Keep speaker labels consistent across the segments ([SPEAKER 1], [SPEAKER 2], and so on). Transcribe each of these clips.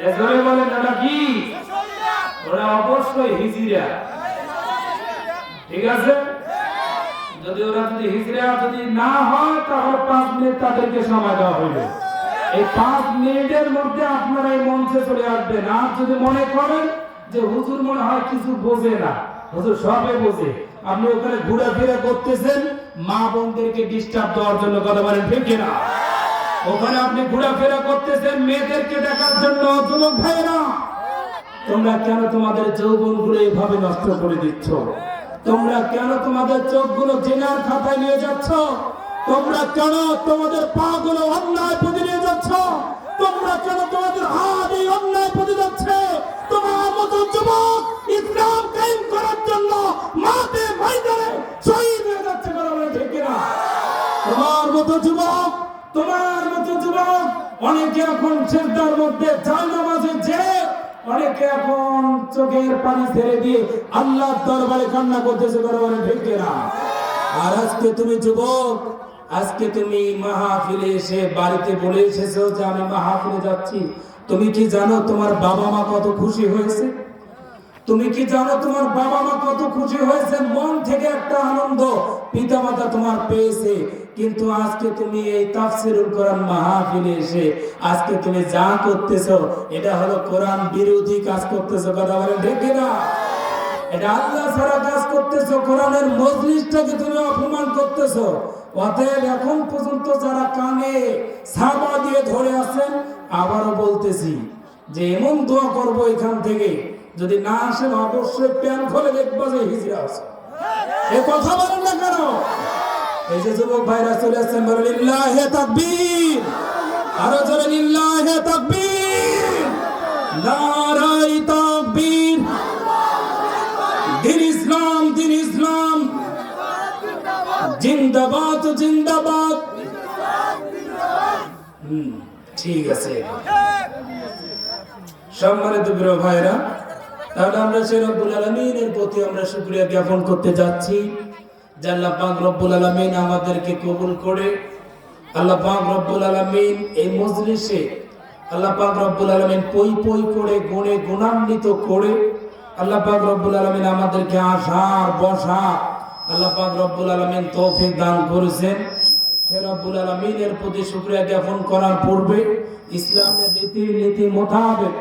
[SPEAKER 1] এজরে বলেন ওরা কি? ওরা অবশ্যই হিজড়া। ঠিক আছে, যদি ওরা যদি হিজড়া যদি না হয় তাহলে 5 মিনিট তাদেরকে সময় দেওয়া হইল। এই 5 মিনিটের মধ্যে আপনারা এই মঞ্চে চলে আসবেন। আর যদি মনে করেন যে হুজুর মনে হয় কিছু বোঝে না, হুজুর সবে বোঝে, আপনি ওখানে ঘোরাফেরা করতেছেন মা বোনদেরকে ডিস্টার্ব দেওয়ার জন্য, কথা বলেন ঠিক কিনা? ওখানে আপনি ঘোরাফেরা করতেছেন মেয়েদেরকে দেখার জন্য। যুবক ভাইরা, তোমরা কেন তোমাদের যৌবনগুলো এইভাবে নষ্ট করে দিচ্ছ? তোমরা কেন তোমাদের চোখগুলো জিনার খাতায় নিয়ে যাচ্ছ? তোমরা কেন তোমাদের পা গুলো অন্যায় পথে নিয়ে যাচ্ছ? তোমরা কেন তোমাদের হাত এই অন্যায় পথে যাচ্ছে? তোমার মতো যুবক ইসলাম কায়েম করার জন্য মাঠে ময়দানে শহীদ হয়ে যাচ্ছে, কথা বলে ঠিক কিনা? তোমার মতো যুবক, তোমার মতো যুবক অনেকে এখন সিজদার মধ্যে জায়নামাজে যে, অনেকে এখন চোখের পানি ছেড়ে দিয়ে আল্লাহর দরবারে কান্না করতেছে, কথা বলে ঠিক কিনা? আর আজকে তুমি যুবক, আজকে তুমি মাহফিলে এসে বাড়িতে বলে এসেছো যে আমি মাহফিলে যাচ্ছি। তুমি কি জানো তোমার বাবা মা কত খুশি হয়েছে? তুমি কি জানো তোমার বাবা মা কত খুশি হয়েছে? মন থেকে একটা আনন্দ পিতামাতা তোমার পেয়েছে। কিন্তু আজকে তুমি এই তাফসীরুল কোরআন মাহফিলে এসে আজকে তুমি যা করতেছো এটা হলো কোরআন বিরোধী কাজ করতেছো, কথা বলেন ঠিক কিনা? এটা আল্লাহ ছাড়া কাজ করতেছো, কোরআনের মজলিসটাকে তুমি অপমান করতেছো। অতএব এখন পর্যন্ত যারা কানে ছাপা দিয়ে ধরে আছেন, আবারও বলতেছি যে এমন দোয়া করবো এখান থেকে, যদি না আসেন অবশ্যই প্যান খুলে দেখবো যে হিজড়া আছে। এ কথা বলেন না কেন? এই যে যুবক ভাইরা চলে আসছেন, বলেন লিল্লাহি তাকবীর, আরো জোরে লিল্লাহি তাকবীর, নারায়ে তাকবীর। দিন ইসলাম, দিন ইসলাম জিন্দাবাদ, জিন্দাবাদ। ঠিক আছে সম্মানিত প্রিয় ভাইরা, তাহলে আমরা সেই রব্বুল আলামিনের প্রতি আমরা শুকরিয়া জ্ঞাপন করতে যাচ্ছি যে আল্লাহ পাক রব্বুল আলামিন আমাদেরকে কবুল করে। আল্লাহ পাক রব্বুল আলামিন এই মজলিসে আল্লাহ পাক রব্বুল আলামিন পই পই করে গুণে গুণান্বিত করে আল্লাহ পাক রব্বুল আলামিন আমাদেরকে আসার বসা আল্লাহ পাক রব্বুল আলামিন তৌফিক দান করেছেন। সে রব্বুল আলামিনের প্রতি শুকরিয়া জ্ঞাপন করার পূর্বে ইসলামের রীতি মোতাবেক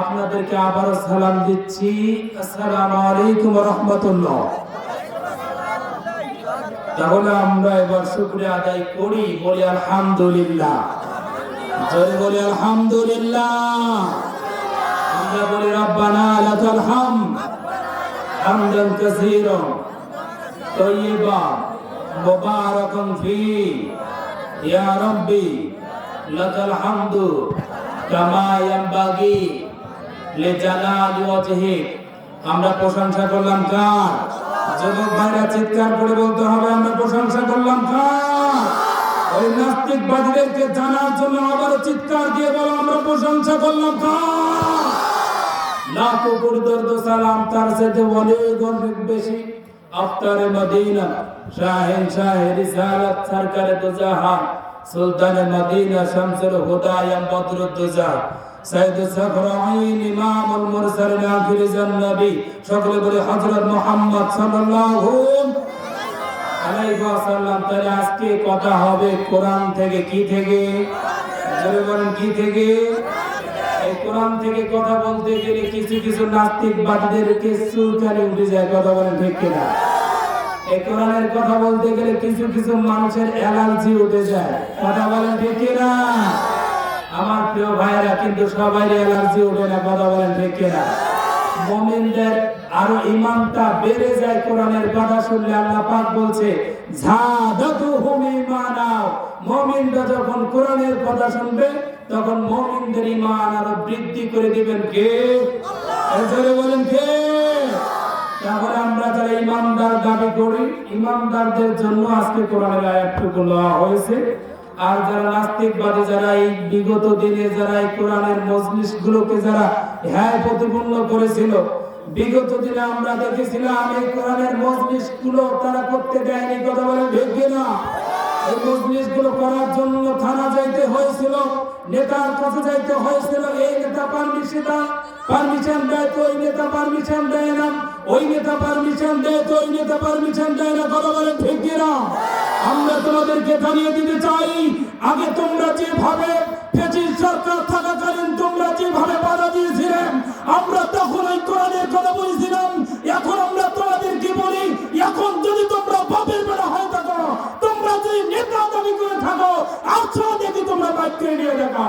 [SPEAKER 1] আপনাদেরকে আবারও সালাম দিচ্ছি। আসসালামু আলাইকুম ওয়া রাহমাতুল্লাহ। তাহলে আমরা এবার শুকরিয়া আদায় করি, বলি আলহামদুলিল্লাহ। জোরে বলি আলহামদুলিল্লাহ। আমরা বলি রব্বানা লাকাল হামদ হামদান কাসীরান তাইয়্যিবান মুবারাকান ফি, ইয়া রাব্বি লাকাল হামদু কামা ইয়ানবাগি লিজালালি ওয়াজহিক। আমরা প্রশংসা করলাম কার? যুবক ভাইরা চিৎকার করে বলতে হবে, আমরা প্রশংসা করলাম কার? ওই নাস্তিকবাদীদেরকে জানার জন্য আবার চিৎকার দিয়ে বলো, আমরা প্রশংসা করলাম কার? লাখো কোটি দরুদ সালাম তার সাথে অনেক বেশি আফতারে মদিনা শাহিন শাহে রিসালাত সরকারে দুজাহান সুলতানে মদিনা শামসুল হুদা ইয়া বদরুদ্দোজা সাইয়্যিদ সাকরাইন ইমামুল মুরসালিন আখির জান্নবী, সকলে বলে হযরত মুহাম্মদ সাল্লাল্লাহু আলাইহি ওয়াসাল্লাম। তাহলে আজকে কথা হবে কোরআন থেকে। কি থেকে? জোরে বলেন, কি থেকে? এই কোরআন থেকে কথা বলতে গেলে কিছু কিছু নাস্তিকবাদীদেরকে চুলকানি উঠে যায়, কথা বলেন ঠিক কিনা? এই কোরআনের কথা বলতে গেলে কিছু কিছু মানুষের অ্যালার্জি উঠে যায়, কথা বলেন ঠিক কিনা? আমার প্রিয় ভাইরা, কিন্তু সবাই অ্যালার্জি ওঠে না, কথা বলেন ঠিক কিনা? মুমিনদের আরো ঈমানটা বেড়ে যায় কোরআনের কথা শুনলে। আল্লাহ পাক বলছে যাদাতুহুম ঈমানা, মুমিনরা যখন কোরআনের কথা শুনবে তখন মুমিনদের ঈমান আরো বৃদ্ধি করে দিবেন কে? আল্লাহ। জোরে বলেন কে? তাহলে আমরা যারা ঈমানদার দাবি করি, ঈমানদারদের জন্য আজকে কোরআনের আয়াতটুকু দেওয়া হয়েছে। আর যারা নাস্তিকবাদী, যারা এই বিগত দিনে যারা এই কোরআনের মজলিসগুলোকে যারা প্রতিপন্ন করেছিল, বিগত দিনে আমরা দেখেছিলাম এই কোরআনের মজলিসগুলো তারা করতে দেয়নি, কথা বলে ঠিক কিনা? এই মজলিসগুলো করার জন্য থানা যাইতে হয়েছিল, নেতার কাছে যাইতে হয়েছিল। এই নেতা পারমিশন পুলিশে তা পারমিশন দেয় তো ওই নেতা পারমিশন দেয় না, ওই নেতা পারমিশন দেয় তো ওই নেতা পারমিশন দেয় না। কথা বলেন ঠিক কিনা? আমরা তোমাদেরকে জানিয়ে দিতে চাই, আগে তোমরা যেভাবে ফ্যাসিস্ট সরকার থাকাকালীন তোমরা যেভাবে বাধা দিয়েছিলেন, আমরা তখন ওই কোরআনের কথা বলেছিলাম। এখন আমরা তোমাদেরকে বলি, এখন যদি তোমরা বাপের বেড়া হয়ে থাকো, তোমরা যদি নেতা দাবি করে থাকো, আচ্ছা দেখি তোমরা বাইক করে নিয়ে দেখো।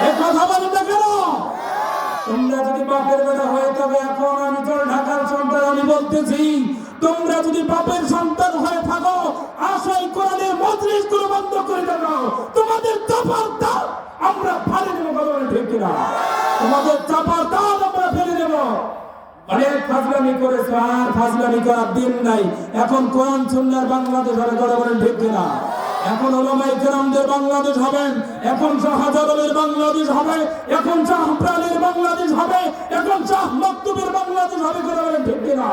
[SPEAKER 1] এই কথা বলে না কেন? তোমরা যদি বাপের বেড়া হয়ে থাকো, এখন আমি তো ঢাকার সন্তান, আমি বলতেছি, তোমরা যদি বাপের সন্তান হয়ে থাকো, আশাই কোরআনের মজলিস গুলো বন্ধ করে দাও। তোমাদের চাপার দাও আমরা ফেলে দেবো। কথা বলে ঠিক কিনা? তোমাদের চাপার দাও আমরা ফেলে দেবো। অনেক ফাজলামি করেছো, আর ফাজলামি করার দিন নাই। এখন কোরআন সুন্নাহর বাংলাদেশ হবে। কথা বলেন ঠিক কিনা? এখন ওলামায়ে কেরামদের বাংলাদেশ হবে, এখন শাহজালালের বাংলাদেশ হবে, এখন শাহ প্রাণের বাংলাদেশ হবে, এখন শাহ মাকতুবের বাংলাদেশ হবে। কথা বলেন ঠিক কিনা?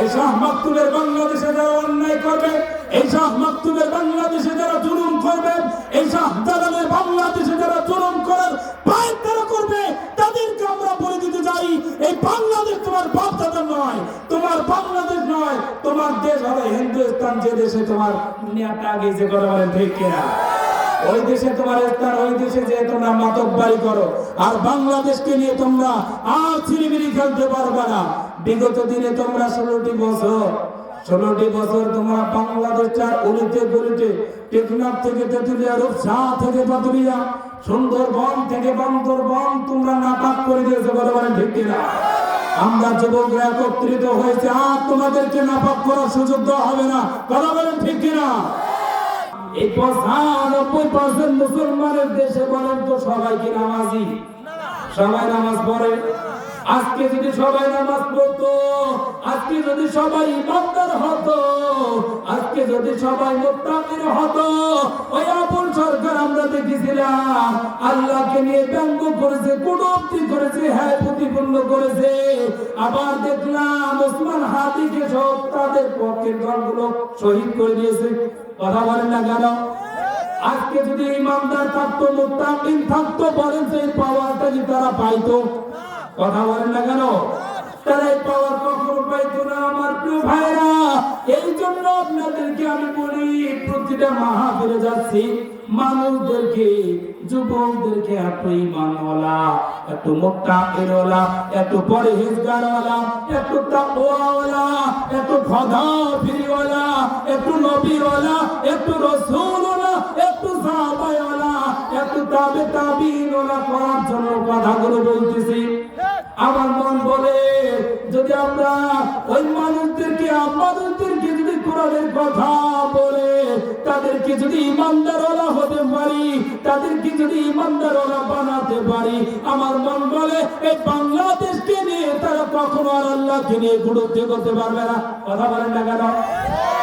[SPEAKER 1] এই শাহ মাকতুবের বাংলাদেশে যারা অন্যায় করবে, এই শাহ মাকতুবের বাংলাদেশে যারা জুলুম করবে, এই শাহজালালের বাংলাদেশে যারা জুলুম করার পায় তারা করবে, তাদেরকে আমরা বলে দিতে চাই, এই বাংলাদেশ তোমার বাপ দাদার নয়, তোমার বাংলাদেশ নয়, তোমার দেশ হবে হিন্দুস্তান, যে দেশে তোমার নেতা গেছে। কথা বলেন ঠিক কিনা? ওই দেশে তোমার স্থান, ওই দেশে যে তোমরা মাতব্বারি করো, আর বাংলাদেশকে নিয়ে তোমরা আর ছিনিমিনি খেলতে পারবে না। বিগত দিনে তোমরা 16টি বছর তোমরা বাংলাদেশটার উলিতে গলিতে, টেকনাফ থেকে তেতুলিয়া, রূপসা থেকে পাতুলিয়া, সুন্দরবন থেকে বান্দরবন তোমরা নাপাক করে দিয়েছো। কথা বলেন ঠিক কিনা? আমরা যুবকরা একত্রিত হয়েছে, আর তোমাদেরকে নাপাক করার সুযোগ দেওয়া হবে না। কথা বলেন ঠিক কিনা? এই 95% মুসলমানের দেশে বলেন তো সবাই কি নামাজি? সবাই নামাজ পড়ে? আজকে যদি সবাই নামাজ পড়তো, আজকে যদি সবাই ইমানদার হতো, আজকে যদি সবাই মুত্তাকিন হতো, ওই আপন সরকার আমরা দেখেছিলাম আল্লাহকে নিয়ে ব্যঙ্গ করেছে, কটূক্তি করেছে, হ্যাঁ প্রতিপন্ন করেছে। আবার দেখলাম ওসমান হাদিকে সব তাদের পক্ষের দলগুলো শহীদ করে দিয়েছে। কথা বলেন না কেন? আজকে যদি ইমানদার থাকতো, মুত্তাকিন থাকতো, বলেন সেই পাওয়ারটা কি তারা পাইতো? কথা বলেন না কেন? তারা এই পাওয়ার কখনো পাইতো না। আমার প্রিয় ভাইরা, এই জন্য আপনাদেরকে আমি বলি, প্রতিটা মাহফিলে যাচ্ছি, মানুষদেরকে, যুবকদেরকে একটু ঈমানওয়ালা, একটু মুত্তাকিনওয়ালা, একটু পরহেজগারওয়ালা, একটু তাকওয়াওয়ালা, একটু খোদাফিরিওয়ালা, একটু নবীওয়ালা, একটু রাসূলওয়ালা, একটু সাহাবাওয়ালা, একটু তাবিঈনওয়ালা করার জন্য কথাগুলো বলতেছি। আমার মন বলে, যদি আমরা ওই মানুষদেরকে, আমাদেরকে যদি কোরআনের কথা বলে তাদেরকে যদি ইমানদারওয়ালা হতে পারি, তাদেরকে যদি ইমানদারওয়ালা বানাতে পারি, আমার মন বলে এই বাংলাদেশকে নিয়ে তারা কখনো আর আল্লাহকে নিয়ে গুরুত্ব করতে পারবে না। কথা বলেন না কেন?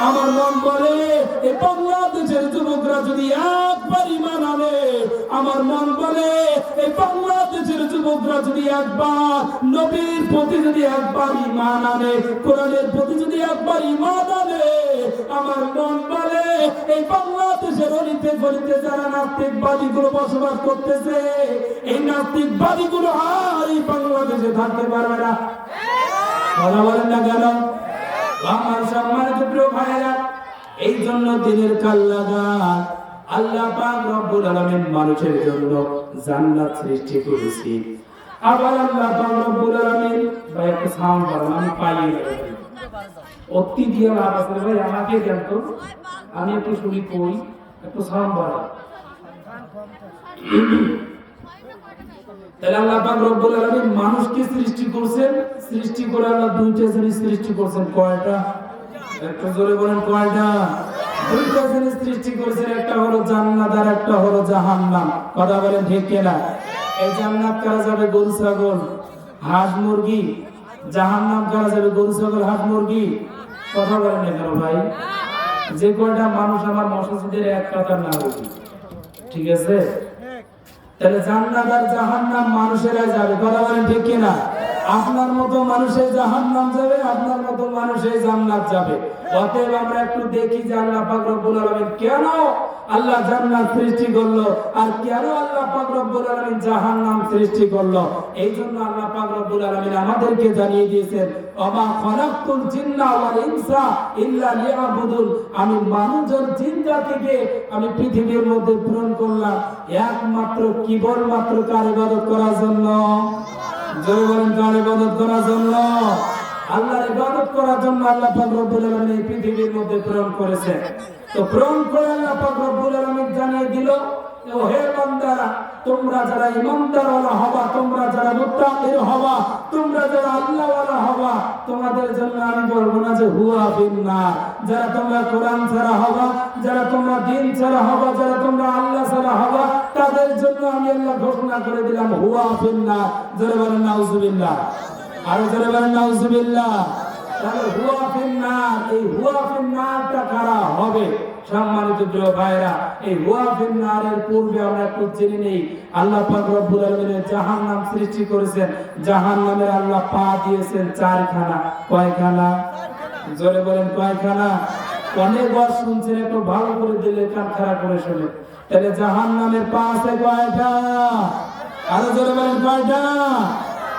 [SPEAKER 1] আমার মন বলে এই বাংলাদেশের যুবকরা যদি একবার ঈমান আনে, আমার মন বলে এই বাংলাদেশের যুবকরা যদি একবার নবীর প্রতি যদি একবার ঈমান আনে, কোরআনের প্রতি যদি একবার ঈমান আনে, আমার মন বলে এই বাংলাদেশের অলিতে গলিতে যারা নাস্তিকবাদীগুলো বসবাস করতেছে, এই নাস্তিকবাদীগুলো আর এই বাংলাদেশে থাকতে পারবে না। কথা বলেন না কেন? আমার সম্মানিত প্রিয় ভাইরা, এই জন্য দিনের কাল্লাগান আল্লাহ পাক রব্বুল আলামিন মানুষের জন্য জান্নাত সৃষ্টি করেছে। আবার আল্লাহ পাক রব্বুল আলামিন, ভাই একটু সাউন্ড বাড়ান, আমি পাই না অতি দিয়ে লাভ আছে ভাই, আমাকে দেন তো, আমি একটু শুনি কই, একটু সাউন্ড বাড়ান। তাহলে আল্লাহ পাক রব্বুল আলামিন মানুষকে সৃষ্টি করেছেন, সৃষ্টি করে আল্লাহ দুইটা জিনিস সৃষ্টি করেছেন। কয়টা? একটু জোরে বলেন কয়টা? দুইটা জিনিস সৃষ্টি করেছেন, একটা হলো জান্নাত আর একটা হলো জাহান্নাম। কথা বলেন ঠিক কিনা? এই জান্নাত কারা যাবে? গরু ছাগল হাঁস মুরগি। জাহান্নাম কারা যাবে? গরু ছাগল হাঁস মুরগি। কথা বলেন না কেন ভাই? যে কয়টা মানুষ আমার মসজিদের এক টাকার না হবে, ঠিক আছে? তাহলে জান্নাত আর জাহান্নাম মানুষেরা যাবে। কথা বলেন ঠিক কিনা? আপনার মতো মানুষের জাহান্নাম যাবে, আপনার মতো মানুষের জান্নাত যাবে। অতএব আমরা একটু দেখি যে আল্লাহ পাক রব্বুল আলামিন কেন আল্লাহ জান্নাত সৃষ্টি করলো, আর কেন আল্লাহ পাক রব্বুল আলামিন জাহান্নাম সৃষ্টি করলো? এই জন্য আল্লাহ পাক রব্বুল আলামিন আমাদেরকে জানিয়ে দিয়েছেন, ওমা খালাকতুল জিন্না ওয়াল ইনসা ইল্লা লিয়াবুদুন, আমি মানুষ আর জিন জাতিকে আমি পৃথিবীর মধ্যে প্রেরণ করলাম একমাত্র কেবলমাত্র কার ইবাদত করার জন্য। জয় বলেন, কার ইবাদত করার জন্য? আল্লাহর ইবাদত করার জন্য আল্লাহ পাক রব্বুল আলামিন এই পৃথিবীর মধ্যে প্রেরণ করেছে। তো প্রেরণ করে আল্লাহ পাক রব্বুল আলামিন জানিয়ে দিল, ও হে বান্দারা, তোমরা যারা ঈমানদার ওয়ালা হবা, তোমরা যারা মুত্তাকির হবা, তোমরা যারা আল্লাহ ওয়ালা হবা, তোমাদের জন্য আমি বলবো না যে হুয়া বিন্নার। যারা তোমরা কোরআন ছাড়া হবা, যারা তোমরা দ্বীন ছাড়া হবা, যারা তোমরা আল্লাহ ছাড়া হবা, তাদের জন্য আমি আল্লাহ ঘোষণা করে দিলাম হুয়া বিন্নার। যারা বলেন নাউজুবিল্লাহ, আর যারা বলেন নাউজুবিল্লাহ। তাহলে হুয়া ফিন্নার, এই হুয়া ফিন্নারটা কারা হবে? সম্মানিত প্রিয় ভাইরা, এই হুয়া ফিন্নারের পূর্বে আমরা একটু জেনে নেই, আল্লাহ পাক রব্বুল আলামিন জাহান্নাম সৃষ্টি করেছেন। জাহান্নামের আল্লাহ পা দিয়েছেন চারখানা। কয়খানা? জোরে বলেন, কয়খানা? অনেকবার শুনছেন, একটু ভালো করে দিলে কান খাড়া করে শুনে। তাহলে জাহান্নামের পা আছে কয়টা? আরো জোরে বলেন, কয়টা?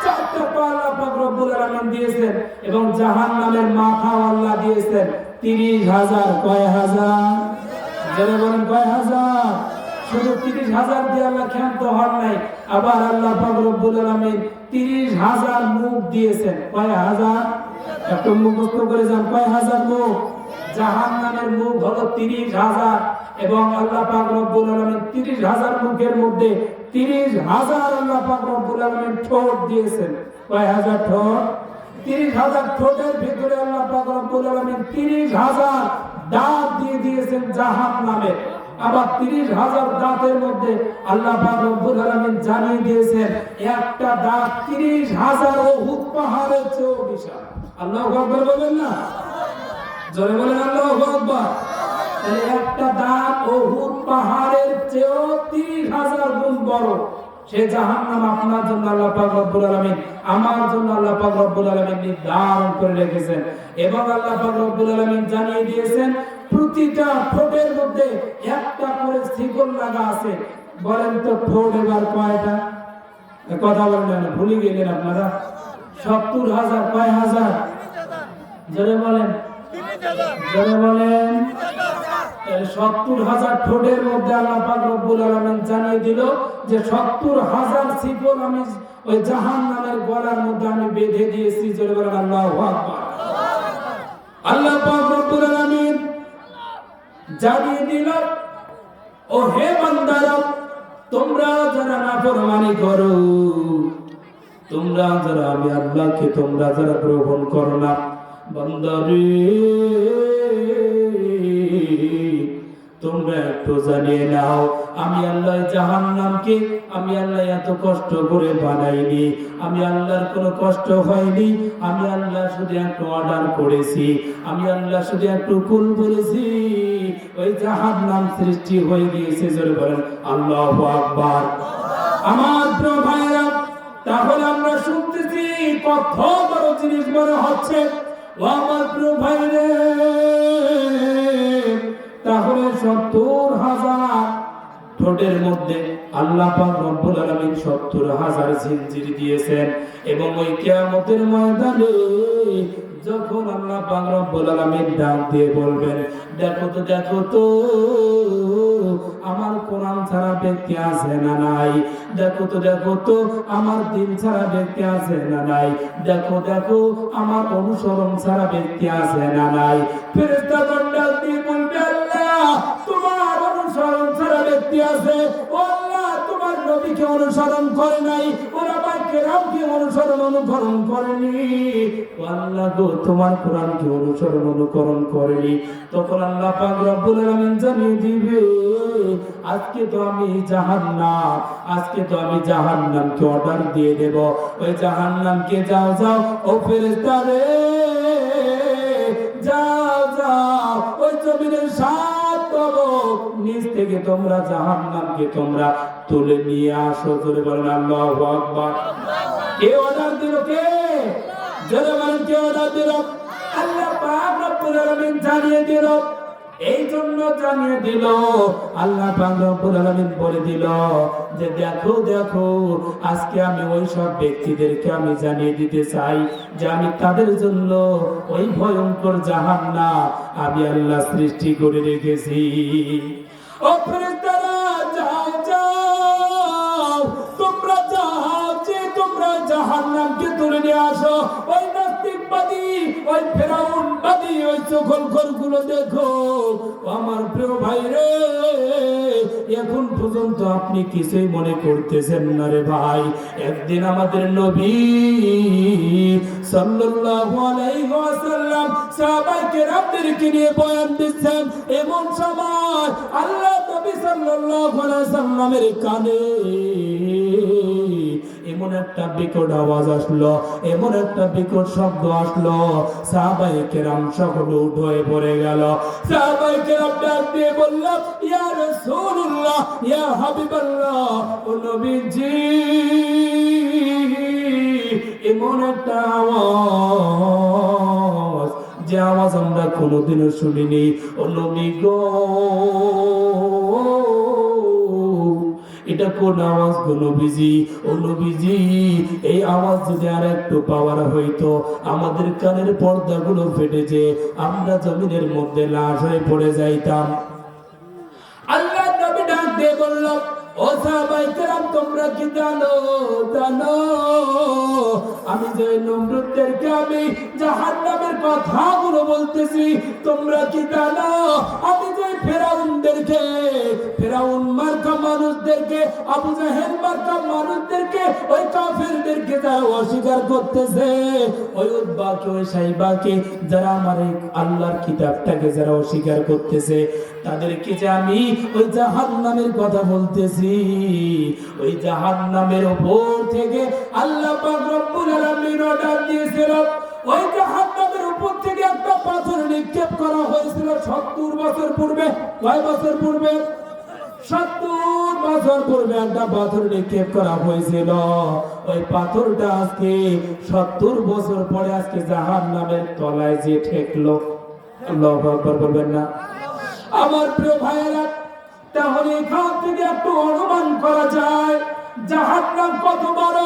[SPEAKER 1] চারটা পা আল্লাহ পাক রব্বুল আলামিন দিয়েছেন, এবং জাহান্নামের মাথা আল্লাহ দিয়েছেন 30,000। কয় হাজার? যারা বলেন কয় হাজার? শুধু 30,000 দিয়ে আল্লাহ ক্ষান্ত হন নাই, আবার আল্লাহ পাক রব্বুল আলামিন 30,000 মুখ দিয়েছেন। কয় হাজার? একটু মুখস্থ করে যান, কয় হাজার মুখ? জাহান্নামের মুখ হলো 30,000, এবং আল্লাহ পাক রব্বুল আলামিন 30,000 মুখের মধ্যে 30,000 আল্লাহ পাক রব্বুল আলামিন ঠোঁট দিয়েছেন। কয় হাজার ঠোঁট? 30,000 ঠোঁটের ভিতরে আল্লাহ পাক রব্বুল আলামিন 30,000 দাঁত দিয়ে দিয়েছেন জাহান্নামে। আবার 30,000 দাঁতের মধ্যে আল্লাহ পাক রব্বুল আলামিন জানিয়ে দিয়েছেন একটা দাঁত 30,000 উহুদ পাহাড়ের চেয়েও বিশাল। আল্লাহু আকবার বলেন না? জোরে বলেন আল্লাহু আকবার। তাহলে একটা দাঁত উহুদ পাহাড়ের চেয়েও 30,000 গুণ বড়। সে জাহান্নাম আপনার জন্য আল্লাহ পাক রব্বুল আলামিন, আমার জন্য আল্লাহ পাক রব্বুল আলামিন নির্ধারণ করে রেখেছেন। এবং আল্লাহ পাক রব্বুল আলামিন জানিয়ে দিয়েছেন প্রতিটা ঠোঁটের মধ্যে একটা করে শিকল লাগা আছে। বলেন তো ঠোঁট এবার কয়টা? কথা বলেন না, ভুলে গেলেন আপনারা। 70,000। কয় হাজার? জোরে বলেন, জোরে বলেন। 70,000 ঠোঁটের মধ্যে আল্লাহ পাক রব্বুল আলামিন জানিয়ে দিল যে 70,000 শিকল আমি ওই জাহান্নামের গলার মধ্যে আমি বেঁধে দিয়েছি। জোরে বলেন আল্লাহু আকবার। আল্লাহ পাক রব্বুল আলামিন জানিয়ে দিল, ও হে বান্দারা, তোমরা যারা নাফরমানি করো, তোমরা যারা আমি আল্লাহকে তোমরা যারা গ্রহণ করো না, বান্দারে তোমরা একটু জানিয়ে নাও, আমি আল্লাহ জাহান্নামকে আমি আল্লাহ এত কষ্ট করে বানাইনি। আমি আল্লাহর কোনো কষ্ট হয়নি। আমি আল্লাহ শুধু একটু অর্ডার করেছি, আমি আল্লাহ শুধু একটু কুল বলেছি, ওই জাহান্নাম সৃষ্টি হয়ে গিয়েছে। জোরে বলেন আল্লাহু আকবার। আমার প্রিয় ভাইরা, তাহলে আমরা শুনতেছি কত বড় জিনিস মনে হচ্ছে। ও আমার প্রিয় ভাইরে, তাহলে 70,000 ঠোঁটের মধ্যে আল্লাহ পাক রব্বুল আলামিন 70,000 জিনজির দিয়েছেন। এবং ওই কিয়ামতের ময়দানে যখন আল্লাহ পাক রব্বুল আলামিন ডাক দিয়ে বলবেন, দেখো তো দেখো তো আমার কোরআন ছাড়া ব্যক্তি আছে না নাই? দেখো তো দেখো তো আমার দিন ছাড়া ব্যক্তি আছে না নাই? দেখো দেখো আমার অনুসরণ ছাড়া ব্যক্তি আছে না নাই? ফেরেশতাগণ ডাক দিয়ে বলবে, আল্লাহ তোমার অনুসরণ ছাড়া ব্যক্তি আছে। ও আল্লাহ, তোমার নবীকে অনুসরণ করে নাই, ওলামায়ে কেরামকে অনুকরণ করেনি। ও আল্লাহ গো, তোমার কোরআনকে অনুকরণ করেনি। তখন আল্লাহ পাক রব্বুল আলামিন জানিয়ে দিবে, আজকে তো আমি জাহান্নাম, আজকে তো আমি জাহান্নামকে অর্ডার দিয়ে দেব, ওই জাহান্নামকে যাও যাও ও ফেরেশতারে, যাও যাও ওই জমিনের 7 তবক নিচ থেকে তোমরা জাহান্নামকে তোমরা তুলে নিয়ে আসো। জোরে বলেন আল্লাহু আকবার। কে অর্ডার দিল? কে? জোরে বলেন কে অর্ডার দিল? আল্লাহ পাক রব্বুল আলামিন জানিয়ে দিল, এই জন্য জানিয়ে দিল আল্লাহ পাক রব্বুল আলামিন বলে দিল যে দেখো দেখো আজকে আমি ওই সব ব্যক্তিদেরকে আমি জানিয়ে দিতে চাই যে আমি তাদের জন্য ওই ভয়ঙ্কর জাহান্নাম আমি আল্লাহ সৃষ্টি করে রেখেছি। ও ফেরেশতারা যাও যাও, তোমরা যাও যে তোমরা জাহান্নামকে তুলে নিয়ে আসো। ওই নাস্তিকবাদী, ওই ফেরাউনবাদী, ওই চগলখোরগুলো দেখো। আমার প্রিয় ভাই রে, এখন পর্যন্ত আপনি কিছুই মনে করতেছেন না রে ভাই। একদিন আমাদের নবী সাল্লাল্লাহু আলাইহি ওয়াসাল্লাম সাহাবায়ে কেরামদেরকে নিয়ে বয়ান দিচ্ছেন। এমন সময় আল্লাহ নবী সাল্লাল্লাহু আলাইহি ওয়াসাল্লামের কানে এমন একটা বিকট আওয়াজ আসলো, এমন একটা বিকট শব্দ আসলো, সাহাবায়ে কেরাম সকলে উঠে পড়ে গেল। সাহাবায়ে কেরাম ডাক দিয়ে বলল, ইয়া রাসূলুল্লাহ, ইয়া হাবিবাল্লাহ, ও নবীজি, এমন একটা আওয়াজ, যে আওয়াজ আমরা কোনোদিনও শুনিনি। ও নবী গো, এটা কোন আওয়াজ গো নবীজি? ও নবীজি, এই আওয়াজ যদি আর একটু পাওয়ার হইতো, আমাদের কানের পর্দাগুলো ফেটে যে আমরা জমিনের মধ্যে লাশ হয়ে পড়ে যাইতাম। আল্লাহ নবী ডাক দিয়ে বলল, ও সাহাবায়ে কেরাম, তোমরা কি জানো জানো আমি যে নমরুদদেরকে আমি জাহান্নামের কথাগুলো বলতেছি, তোমরা কি জানো আমি যে ফেরাউনদেরকে, ফেরাউন মার্কা মানুষদেরকে, আবু জাহেল মার্কা মানুষদেরকে, ওই কাফেরদেরকে যারা অস্বীকার করতেছে, ওই উতবাকে, ওই সাইবাকে, যারা আমার এই আল্লাহর কিতাবটাকে যারা অস্বীকার করতেছে, তাদেরকে যে আমি ওই জাহান্নামের কথা বলতেছি, ওই জাহান্নামের উপর থেকে আল্লাহ পাক রব্বুল আলামিন অর্ডার দিয়েছিল, ওই জাহান্নামের উপর থেকে একটা পাথর নিক্ষেপ করা হয়েছিল 70 বছর পূর্বে। কয় বছর পূর্বে? 70 বছর পূর্বে একটা পাথর নিক্ষেপ করা হয়েছিল। ওই পাথরটা আজকে 70 বছর পরে আজকে জাহান্নামের তলায় যে ঠেকলো। আল্লাহু আকবার বলবেন না? আমার প্রিয় ভাইয়েরা, তাহলে এখান থেকে একটু অনুমান করা যায় জাহান্নাম কত বড়।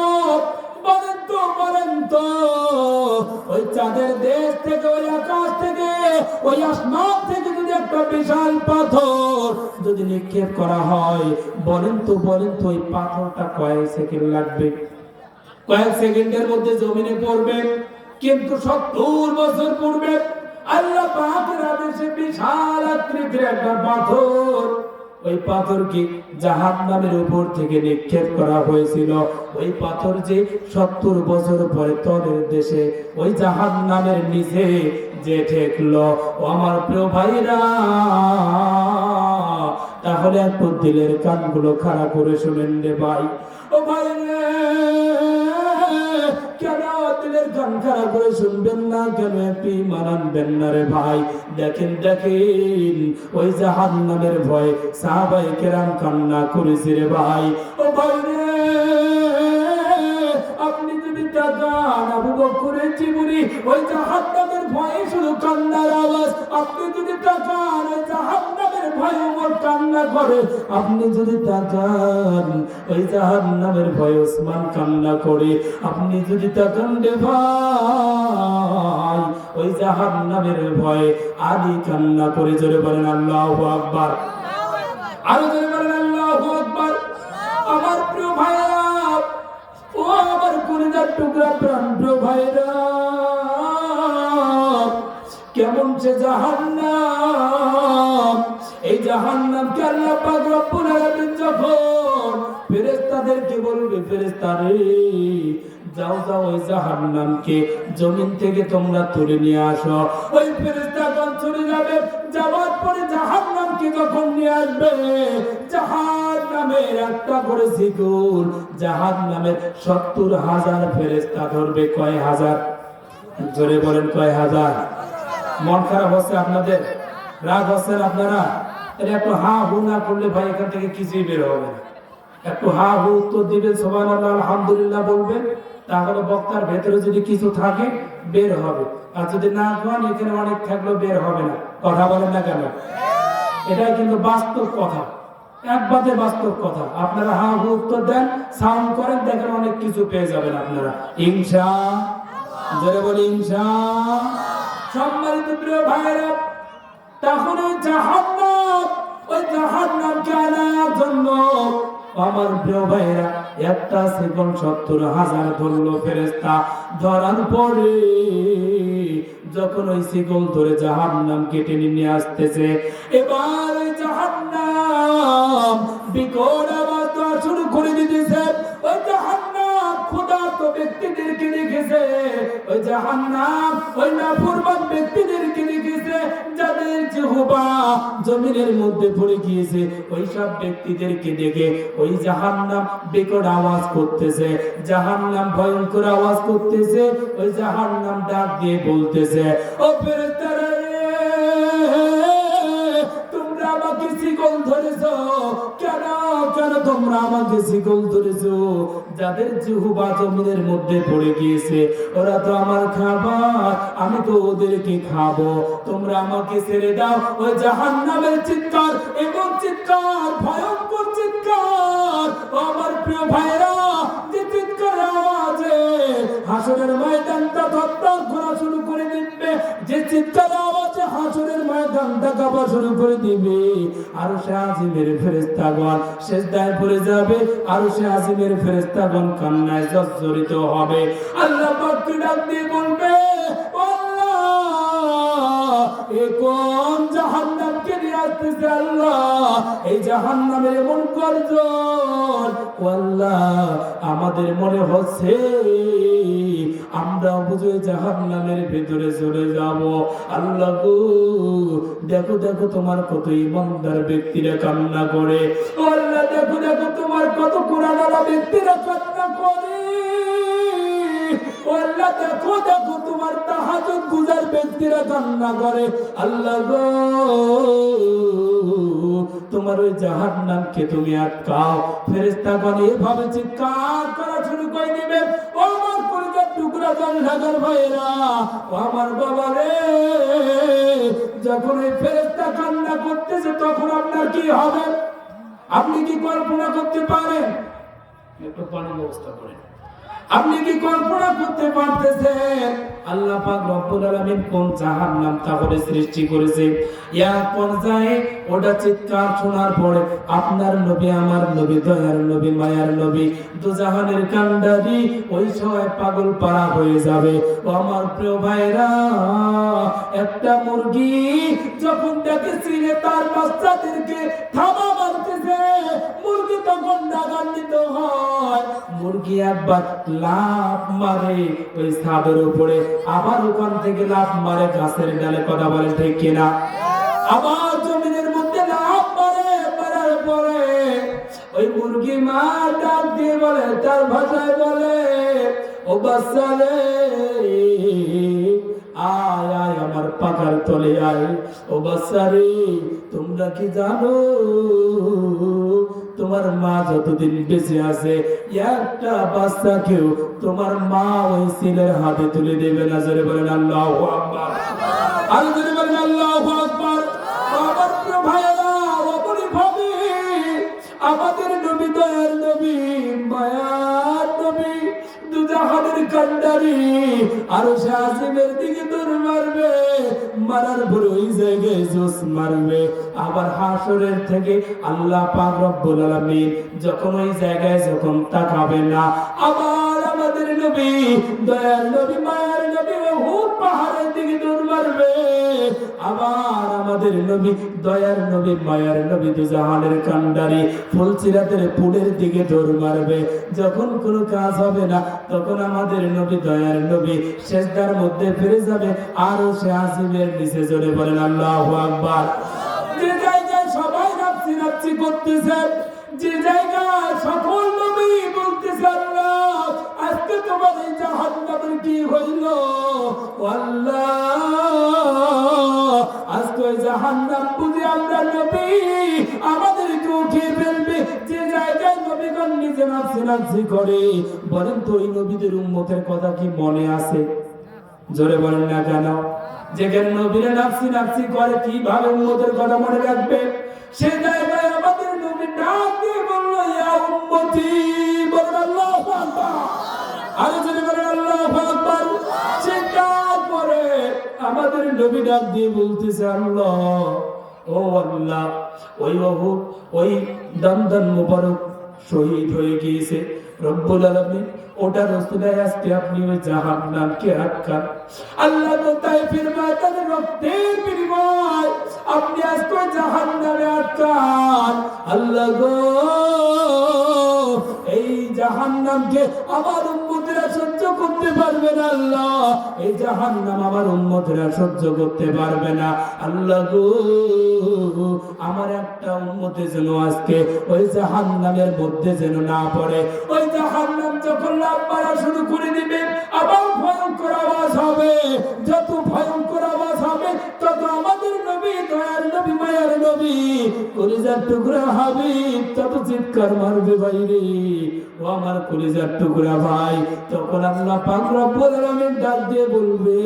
[SPEAKER 1] বলেন তো, বলেন তো, ওই চাঁদের দেশ থেকে, ওই আকাশ থেকে, ওই আসমান থেকে যদি একটা বিশাল পাথর যদি নিক্ষেপ করা হয়, বলেন তো, বলেন তো, ওই পাথরটা কয়েক সেকেন্ড লাগবে? কয়েক সেকেন্ডের মধ্যে জমিনে পড়বে। কিন্তু 70 বছর পূর্বে আল্লাহ পাকের আদেশে বিশাল আকৃতির একটা পাথর, ওই পাথরকে জাহান্নামের উপর থেকে নিক্ষেপ করা হয়েছিল। ওই পাথর যে 70 বছর পরে তলের দেশে ওই জাহান্নামের নিচে যে ঠেকলো। ও আমার প্রিয় ভাইরা, তাহলে একটু দিলের কানগুলো খাড়া করে শুনেন রে ভাই। ও ভাই রে, কেন দিলের কান খাড়া করে শুনবেন না? কেন একটু ঈমান আনবেন না রে ভাই? দেখেন দেখেন, ওই জাহান্নামের ভয় সাহাবায়ে কেরাম কান্না করেছে রে ভাই। ও ভাই রে, আপনি যদি তাকান আবু বকরের জীবনী, ওই জাহান্নামের ভয়ে শুধু কান্নার আওয়াজ। আপনি যদি তাকান ওই জাহান্নামের ভয়ে ওমর কান্না করে। আপনি যদি তাকান ওই জাহান্নামের ভয়ে ওসমান কান্না করে। আপনি যদি তাকান রে ভাই, ওই জাহান্নামের ভয়ে আলী কান্না করে। জোরে বলেন আল্লাহু আকবার। আরো জোরে বলেন আল্লাহু আকবার। আমার প্রিয় ভাইরা, ও আমার কলিজার টুকরা প্রাণ প্রিয় ভাইরা, কেমন সে জাহান্নাম! এই জাহান্নামকে আল্লাহ পাক রব্বুল আলামিন যখন ফেরেশতাদেরকে বলবে, ফেরেশতারে যাও যাও ওই জাহান্নামকে জমিন থেকে তোমরা তুলে নিয়ে আসো। ওই ফেরেশতাগণ চলে যাবে। যাওয়ার পরে জাহান্নামকে যখন নিয়ে আসবে, জাহান্নামের একটা করে শিকল জাহান্নামের 70,000 ফেরেশতা ধরবে। কয় হাজার? জোরে বলেন কয় হাজার? মন খারাপ হচ্ছে আপনাদের? রাগ হচ্ছেন আপনারা? একটু হা হু না করলে ভাই এখান থেকে কিছুই বের হবে না। একটু হা হু উত্তর দিবেন, সুবহানাল্লাহ, আলহামদুলিল্লাহ বলবেন, তাহলে বক্তার ভেতরে যদি কিছু থাকে বের হবে। আর যদি না করেন, এখানে অনেক থাকলেও বের হবে না। কথা বলেন না কেন? এটাই কিন্তু বাস্তব কথা, একবারে বাস্তব কথা। আপনারা হা হু উত্তর দেন, সাউন্ড করেন, দেখেন অনেক কিছু পেয়ে যাবেন আপনারা ইনশাআল্লাহ। জোরে বলি ইনশাআল্লাহ। সম্মানিত প্রিয় ভাইরা, তখন ওই জাহান্নামকে আনার জন্য আমার প্রিয় ভাইরা একটা সেকেন্ড 70,000 ধরলো ফেরেশতা। ধরার পরে যখন ওই শিকল ধরে জাহান্নামকে টেনে নিয়ে আসতেছে, এবার ওই জাহান্নাম বিকট আওয়াজ দেওয়া শুরু করে দিতেছে। ওই জাহান্নাম ক্ষুধার্ত ব্যক্তিদেরকে দেখেছে, ওই জাহান্নাম ওই নাফরমান ব্যক্তিদেরকে দেখেছে, যাদের জিহ্বা জমিনের মধ্যে পড়ে গিয়েছে। ওই সব ব্যক্তিদেরকে দেখে ওই জাহান্নাম বিকট আওয়াজ করতেছে, জাহান্নাম ভয়ঙ্কর আওয়াজ করতেছে। ওই জাহান্নাম ডাক দিয়ে বলতেছে, ও ফেরেশতারা, তোমরা আমাকে শিকল ধরেছো কেন? কেন তোমরা আমাকে শিকল ধরেছো? যাদের জিহ্বা জমিনের মধ্যে পড়ে গিয়েছে, ওরা তো আমার খাবার, আমি তো ওদেরকে খাবো, তোমরা আমাকে ছেড়ে দাও। ওই জাহান্নামের চিৎকার এবং চিৎকার, ভয়ঙ্কর চিৎকার। আমার প্রিয় ভাইরা, যে চিৎকার আওয়াজে হাসরের ময়দানটা থরথর করা শুরু করে দিবে, যে চিৎকার আওয়াজে হাসরের ময়দানটা কাঁপা শুরু করে দিবে, আরশে আজিমের ফেরেশতাগণ সিজদায় পড়ে যাবে, আরশে আজিমের ফেরেশতাগণ কান্নায় জর্জরিত হবে। আল্লাহ পাক ডাক দিয়ে বলবে, কোন জাহান্নামকে নিয়ে আসতেছে আল্লাহ? এই জাহান্নামের এমন গর্জন, আল্লাহ আমাদের মনে হচ্ছে আমরা বুঝে জাহান্নামের ভিতরে চলে যাব। আল্লাহ গো, দেখো দেখো তোমার কত ইমানদার ব্যক্তিরা কান্না করে। আল্লাহ দেখো দেখো তোমার কত কোরআনওয়ালা ব্যক্তিরা কান্না করে। আল্লাহ দেখো দেখো তোমার তাহাজ্জুদ গুজার ব্যক্তিরা কান্না করে। আল্লাহ গো, তোমার ওই জাহান্নামকে তুমি আটকাও। ফেরেশতাগণ এভাবে চিৎকার করা শুরু করে দিবে। ও আমার কলিজার টুকরা জানলাগার ভাইরা, ও আমার বাবা রে, যখন এই ফেরেশতা কান্না করতেছে তখন আপনার কি হবে? আপনি কি কল্পনা করতে পারেন? একটু পানির ব্যবস্থা করেন। আপনি কি কল্পনা করতে পারতেছেন আল্লাহ পাক রব্বুল আলামিন কোন জাহান্নাম তাহলে সৃষ্টি করেছে? এক পর্যায়ে ওটা চিৎকার শোনার পরে আপনার নবী, আমার নবী, দয়ার নবী, মায়ার নবী, দুজাহানের কান্ডারি ওই সময় পাগল পাড়া হয়ে যাবে। ও আমার প্রিয় ভাইরা, একটা মুরগি যখন দেখে ছিঁড়ে তার বাচ্চাদেরকে থাবা মারতেছে, মুরগি তখন রাগান্বিত হয়। মুরগি একবার লাফ মারে ওই ছাদের উপরে, আবার ওখান থেকে লাফ মারে গাছের ডালে। কথা বলে ঠিক কিনা? আবার জমিনের মধ্যে লাফ মারে, মারার পরে ওই মুরগি মা ডাক দিয়ে বলে, তার ভাষায় বলে, ও বাচ্চা রে, আয় আয় আমার পাকার তলে আয়। ও বাচ্চা রে, তোমরা কি জানো তোমার মা যতদিন বেঁচে আছে একটা বাচ্চাকেও তোমার মা ওই ছেলের হাতে তুলে দেবে না। জোরে বলেন আল্লাহু আকবার। আর জোরে বলেন আল্লাহু আকবার। আমার প্রিয় ভাইরা, অপরি ভাবি, আমাদের নবী, দয়ার নবী, মায়ার নবী, দুজাহানের কান্ডারি আরশে আজিমের দিকে দৌড় মারবে, মারার পরে ওই জায়গায় জোশ মারবে। আবার হাসরের থেকে আল্লাহ পাক রব্বুল আলামিন যখন ওই জায়গায় যখন তাকাবে না, আবার আমাদের নবী, দয়ার নবী, মায়ার নবী উহুদ পাহাড়ের দিকে দৌড় মারবে। আবার আমাদের নবী, দয়ার নবী, মায়ার নবী, দুজাহানের কান্ডারি ফুলসিরাতের পুলের দিকে দৌড় মারবে। যখন কোনো কাজ হবে না, তখন আমাদের নবী, দয়ার নবী সিজদার মধ্যে ফিরে যাবে আরশে আজিমের নিচে। জোরে বলেন আল্লাহু আকবার। যে জায়গায় সবাই নাচি নাচি করতেছে, যে জায়গায় সকল নবী বলতেছে, আল্লাহ আজকে তোমার এই জাহান্নামের কি হইল? আল্লাহ আজকে ওই জাহান্নাম বুঝে আমরা নবী আমাদেরকে উঠিয়ে ফেলবে। যে জায়গায় নবীগণ নিজে নাচি নাচি করে, বলেন তো ওই নবীদের উম্মতের কথা কি মনে আছে? জোরে বলেন না কেন? যেখানে নবীরা নাফসি নাফসি করে কিভাবে উম্মতের কথা মনে রাখবে, সে জায়গায় আমাদের নবী ডাক দিয়ে বলল ইয়া উম্মতি, বলুন আল্লাহু আকবার, আরো জোরে বলুন আল্লাহু আকবার। চিৎকার করে আমাদের নবী ডাক দিয়ে বলতেছে আল্লাহ, ও আল্লাহ, ওই উহুদ, ওই দমদম মুবারক শহীদ হয়ে গিয়েছে রব্বুল আলামিন, ওটার রাস্তায় আজকে আপনি ওই জাহান্নামকে আটকান। আল্লাহ তো তাইফের ময়দানে রক্তের বিনিময় আপনি আজকে ওই জাহান্নামে আটকান। আল্লাহ গো, এই জাহান্নামকে আমার উম্মতেরা সহ্য করতে পারবে না। আল্লাহ, এই জাহান্নাম আমার উম্মতেরা সহ্য করতে পারবে না। আল্লাহ গো, আমার একটা উম্মতে যেন আজকে ওই জাহান্নামের মধ্যে যেন না পড়ে। ওই জাহান্নাম যখন লাফ মারা শুরু করে দিবে, আবার ভয়ঙ্কর আওয়াজ হবে। যত ভয়ঙ্কর আওয়াজ হবে তত আমাদের নবী, দয়ার নবী, মায়ার নবী, কলিজার টুকরা হাবিব তত চিৎকার মারবে বাইরে, ও আমার কলিজার টুকরা ভাই। তখন আল্লাহ পাক রব্বুল আলামিন ডাক দিয়ে বলবে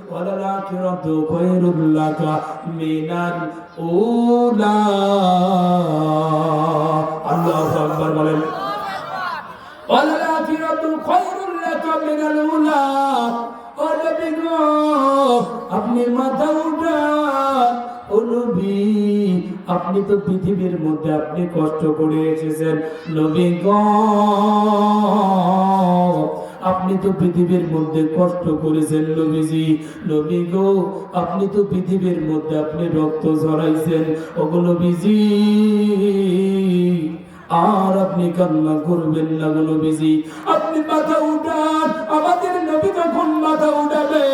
[SPEAKER 1] ওয়ালাল আখিরাতু খায়রুল লাকা মিনাল উলা। আল্লাহু আকবার বলেন। ওয়ালাল আখিরাতু খায়রুল লাকা মিনাল উলা। ও নবী গো, আপনি মাথা উঠান। ও নবী, আপনি তো পৃথিবীর মধ্যে আপনি কষ্ট করে এসেছেন। নবী গো, আপনি তো পৃথিবীর মধ্যে কষ্ট করেছেন নবীজি। নবী গো, আপনি তো পৃথিবীর মধ্যে আপনি রক্ত ঝরাইছেন। ওগো নবীজি, আর আপনি কান্না করবেন না গো নবীজি। আপনি মাথা উঠান। আমাদের নবী যখন মাথা উঠাবে,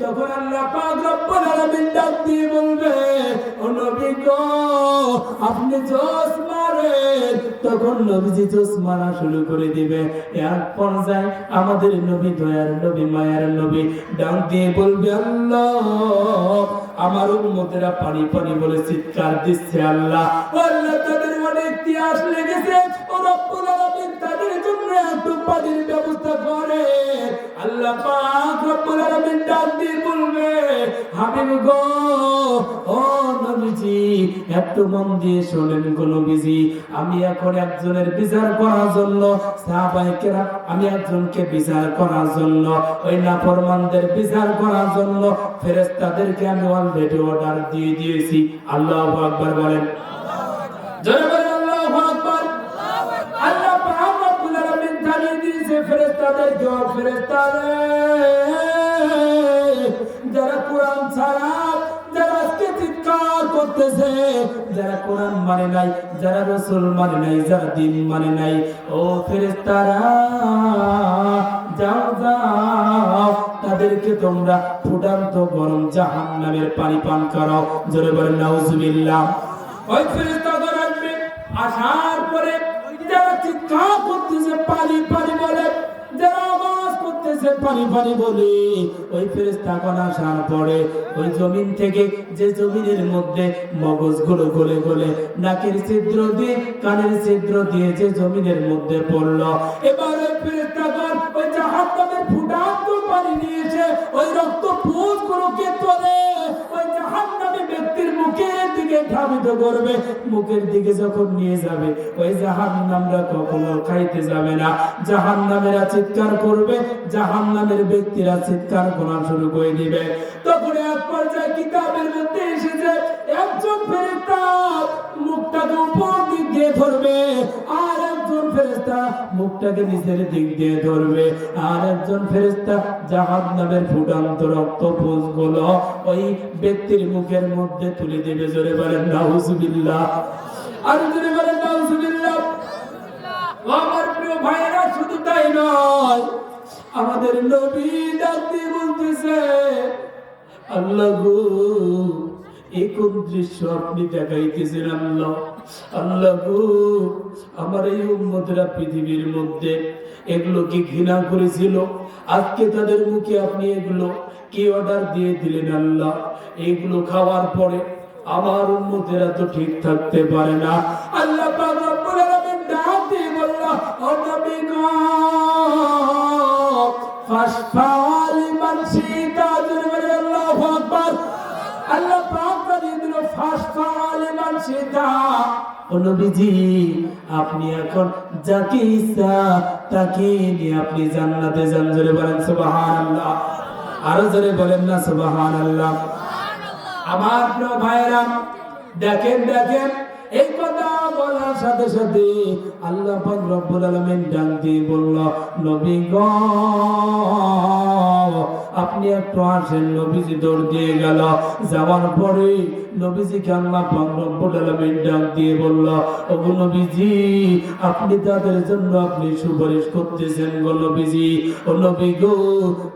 [SPEAKER 1] তখন আল্লাহ পাক রব্বুল আলামিন ডাক দিয়ে বলবে ও নবী গো, আপনি জোশ মারেন। তখন নবীজি জোশ মারা শুরু করে দিবে। এক পর্যায়ে আমাদের নবী, দয়ার নবী, মায়ার নবী ডাক দিয়ে বলবে আল্লাহ, আমার উম্মতেরা পানি পানি বলে চিৎকার দিচ্ছে। আল্লাহ, আল্লাহ তাদের অনেক তিয়াস লেগেছে। ও রব্বুল আলামিন তাদের জন্য একটু পানির ব্যবস্থা করে। আল্লাহ পাক রব্বুল আলামিন ডাক দিয়ে বলবে হাবিব গো, ও নবীজি, একটু মন দিয়ে শোনেন গো নবীজি। আমি এখন একজনের বিচার করার জন্য, সাহাবায়ে কেরাম, আমি একজনকে বিচার করার জন্য, ওই নাফরমানদের বিচার করার জন্য ফেরেশতাদেরকে আমি অলরেডি অর্ডার দিয়ে দিয়েছি। আল্লাহু আকবার বলেন। জোরে বলেন আল্লাহু আকবার। আল্লাহ পাক রব্বুল আলামিন জানিয়ে দিয়েছে ফেরেশতাদেরকে, ও ফেরেশতারা, যারা কোরআন ছাড়া, যারা আজকে চিৎকার করতেছে, যারা কোরআন মানে নাই, যারা রাসূল মানে নাই, যারা দ্বীন মানে নাই, ও ফেরেশতারা, যাও যাও, তাদেরকে তোমরা ফুটান্ত গরম জাহান্নামের পানি পান করাও। জোরে বলেন নাউজুবিল্লাহ। ওই ফেরেশতাগণ আসবে, আসার পরে যারা চিৎকার করতেছে পানি পানি বলে, যারা আওয়াজ করতেছে পানি পানি বলে, ওই ফেরেশতাগণ আসার পরে ওই জমিন থেকে, যে জমিনের মধ্যে মগজগুলো গলে গলে নাকের ছিদ্র দিয়ে, কানের ছিদ্র দিয়ে যে জমিনের মধ্যে পড়লো, এবার ওই ফেরেশতাগণ ওই জাহান্নামের ফুটান্ত পানি নিয়েছে, ওই রক্ত পুঁজগুলোকে তোলে ওই জাহান্নামী ব্যক্তির মুখের দিকে ধাবিত করবে। মুখের দিকে যখন নিয়ে যাবে, ওই জাহান্নামরা কখনো খাইতে যাবে না। জাহান্নামেরা চিৎকার করবে, জাহান্নামের ব্যক্তিরা চিৎকার করা শুরু করে দিবে। তখন এক পর্যায়ে কিতাবের মধ্যে এসেছে একজন ফেরেশতা মুখটাকে উপর দিক দিয়ে ধরবে, আর একজন ফেরেশতা মুখটাকে নিচের দিক দিয়ে ধরবে, আর একজন ফেরেশতা জাহান্নামের ফুটান্ত রক্ত পুঁজগুলো ওই ব্যক্তির মুখের মধ্যে তুলে দেবে। জোরে বলেন নাউজুবিল্লাহ। আর জোরে বলেন নাউজুবিল্লাহ। আমার প্রিয় ভাইরা, শুধু তাই নয়, আমাদের নবী ডাক দিয়ে বলতেছে আল্লাহ গো, এই কোন দৃশ্য আপনি দেখাইতেছেন আল্লাহ। আল্লাহ গো, আমার এই উম্মতেরা পৃথিবীর মধ্যে এগুলোকে ঘৃণা করেছিল, আজকে তাদের মুখে আপনি এগুলো কি অর্ডার দিয়ে দিলেন আল্লাহ। এগুলো খাওয়ার পরে আমার উম্মতেরা তো ঠিক থাকতে পারে না। আল্লাহ পাক রব্বুল আলামিন ডাক দিয়ে বলল ও নবী গো, ফাশফা লিমান শিতা। আল্লাহু আকবার। আল্লাহ পাক জানিয়ে দিল ফাসফালিমান সিদা। ও নবীজি আপনি এখন যাকে ইচ্ছা তাকে নিয়ে আপনি জান্নাতে যান। জোরে বলেন সুবহানাল্লাহ, আরো জোরে বলেন না সুবহানাল্লাহ। আমার প্রিয় ভাইরা দেখেন দেখেন, এই কথা বলার সাথে সাথে আল্লাহ পাক রব্বুল আলামিন ডাক দিয়ে বলল, নবী গো আপনি একটু আসেন। নবীজি দৌড় দিয়ে গেল। যাওয়ার পরে নবীজিকে আল্লাহ পাক রব্বুল আলামিন ডাক দিয়ে বলল, ওগো নবীজি আপনি তাদের জন্য আপনি সুপারিশ করতেছেন গো নবীজি। ও নবী গো